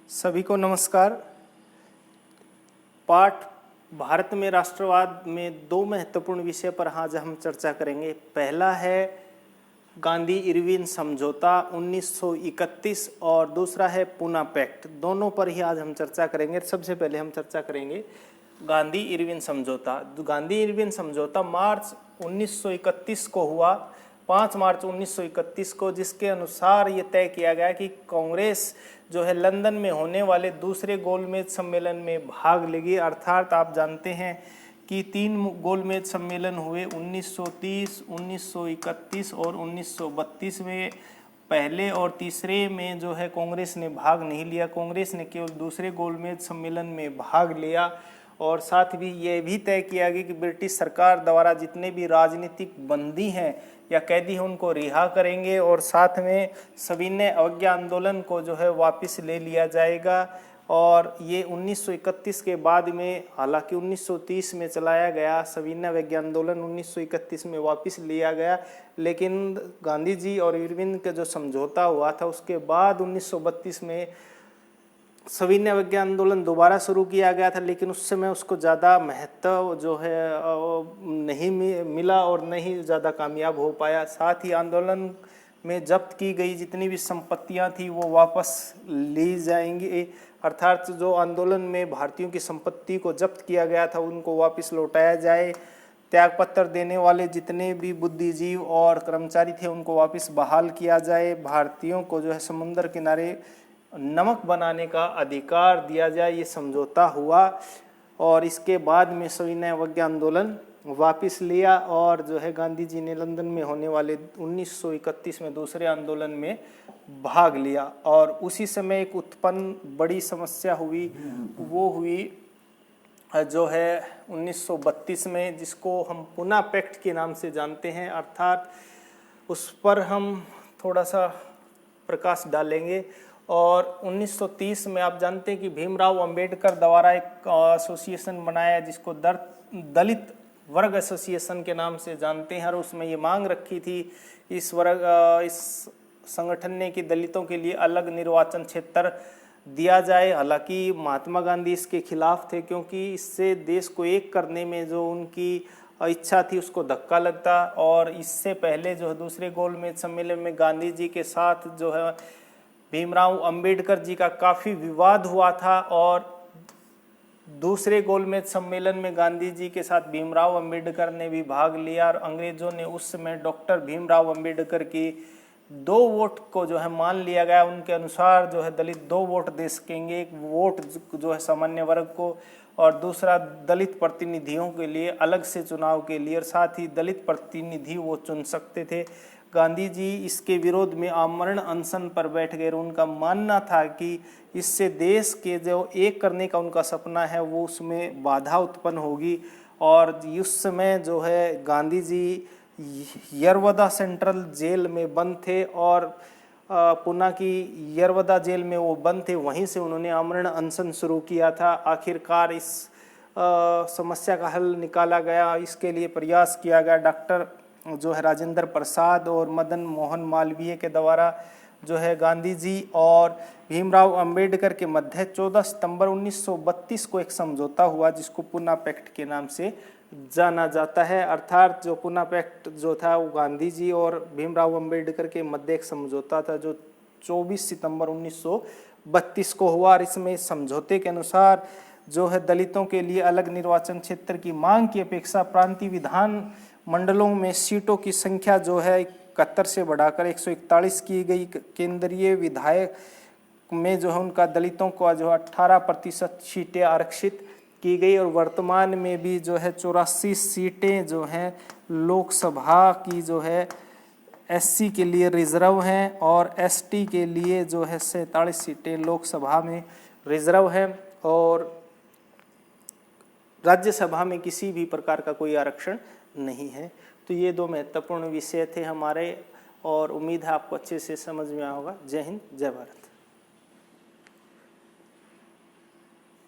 सभी को नमस्कार। पाठ भारत में राष्ट्रवाद में दो महत्वपूर्ण विषय पर आज हम चर्चा करेंगे। पहला है गांधी इरविन समझौता 1931 और दूसरा है पूना पैक्ट। दोनों पर ही आज हम चर्चा करेंगे। सबसे पहले हम चर्चा करेंगे गांधी इरविन समझौता। गांधी इरविन समझौता मार्च 1931 को हुआ, 5 मार्च 1931 को, जिसके अनुसार ये तय किया गया कि कांग्रेस जो है लंदन में होने वाले दूसरे गोलमेज सम्मेलन में भाग लेगी। अर्थात आप जानते हैं कि 3 गोलमेज सम्मेलन हुए 1930, 1931 और 1932 में। पहले और तीसरे में जो है कांग्रेस ने भाग नहीं लिया। कांग्रेस ने केवल दूसरे गोलमेज सम्मेलन में भाग लिया और साथ भी ये भी तय किया गया कि ब्रिटिश सरकार द्वारा जितने भी राजनीतिक बंदी हैं या कैदी हैं उनको रिहा करेंगे और साथ में सविनय अवज्ञा आंदोलन को जो है वापस ले लिया जाएगा। और ये 1931 के बाद में, हालांकि 1930 में चलाया गया सविनय अवज्ञा आंदोलन 1931 में वापस लिया गया, लेकिन गांधी जी और इरविन का जो समझौता हुआ था उसके बाद 1932 में सविनय अवज्ञा आंदोलन दोबारा शुरू किया गया था, लेकिन उस समय उसको ज़्यादा महत्व जो है नहीं मिला और नहीं ज़्यादा कामयाब हो पाया। साथ ही आंदोलन में जब्त की गई जितनी भी संपत्तियां थी वो वापस ली जाएंगी, अर्थात जो आंदोलन में भारतीयों की संपत्ति को जब्त किया गया था उनको वापस लौटाया जाए। त्यागपत्र देने वाले जितने भी बुद्धिजीव और कर्मचारी थे उनको वापस बहाल किया जाए। भारतीयों को जो है समुद्र किनारे नमक बनाने का अधिकार दिया जाए, ये समझौता हुआ। और इसके बाद में सविनय अवज्ञा आंदोलन वापस लिया और जो है गांधी जी ने लंदन में होने वाले 1931 में दूसरे आंदोलन में भाग लिया। और उसी समय एक उत्पन्न बड़ी समस्या हुई, वो हुई जो है 1932 में, जिसको हम पूना पैक्ट के नाम से जानते हैं। अर्थात उस पर हम थोड़ा सा प्रकाश डालेंगे। और 1930 में आप जानते हैं कि भीमराव अंबेडकर द्वारा एक एसोसिएशन बनाया जिसको दलित वर्ग एसोसिएशन के नाम से जानते हैं। और उसमें ये मांग रखी थी इस संगठन ने कि दलितों के लिए अलग निर्वाचन क्षेत्र दिया जाए। हालांकि महात्मा गांधी इसके खिलाफ थे, क्योंकि इससे देश को एक करने में जो उनकी इच्छा थी उसको धक्का लगता। और इससे पहले जो है दूसरे गोलमेज सम्मेलन में गांधी जी के साथ जो है भीमराव अंबेडकर जी का काफ़ी विवाद हुआ था। और दूसरे गोलमेज सम्मेलन में गांधी जी के साथ भीमराव अंबेडकर ने भी भाग लिया और अंग्रेजों ने उस समय डॉक्टर भीमराव अंबेडकर की 2 वोट को जो है मान लिया गया। उनके अनुसार जो है दलित 2 वोट दे सकेंगे, एक वोट जो है सामान्य वर्ग को और दूसरा दलित प्रतिनिधियों के लिए अलग से चुनाव के लिए, और साथ ही दलित प्रतिनिधि वो चुन सकते थे। गांधी जी इसके विरोध में आमरण अनशन पर बैठ गए। उनका मानना था कि इससे देश के जो एक करने का उनका सपना है वो उसमें बाधा उत्पन्न होगी। और उस समय जो है गांधी जी यरवदा सेंट्रल जेल में बंद थे और पुणे की यरवदा जेल में वो बंद थे, वहीं से उन्होंने आमरण अनशन शुरू किया था। आखिरकार इस समस्या का हल निकाला गया। इसके लिए प्रयास किया गया डॉक्टर जो है राजेंद्र प्रसाद और मदन मोहन मालवीय के द्वारा। जो है गांधी जी और भीमराव अंबेडकर के मध्य 14 सितंबर 1932 को एक समझौता हुआ जिसको पूना पैक्ट के नाम से जाना जाता है। अर्थात जो पूना पैक्ट जो था वो गांधी जी और भीमराव अंबेडकर के मध्य एक समझौता था जो 24 सितंबर 1932 को हुआ। और इसमें समझौते के अनुसार जो है दलितों के लिए अलग निर्वाचन क्षेत्र की मांग की अपेक्षा प्रांतीय विधान मंडलों में सीटों की संख्या जो है 71 से बढ़ाकर 141 की गई। केंद्रीय विधायक में जो है उनका दलितों को जो 18% सीटें आरक्षित की गई। और वर्तमान में भी जो है 84 सीटें जो हैं लोकसभा की जो है एससी के लिए रिजर्व हैं और एसटी के लिए जो है 47 सीटें लोकसभा में रिजर्व हैं। और राज्यसभा में किसी भी प्रकार का कोई आरक्षण नहीं है। तो ये 2 महत्वपूर्ण विषय थे हमारे और उम्मीद है आपको अच्छे से समझ में आया होगा। जय हिंद, जय भारत।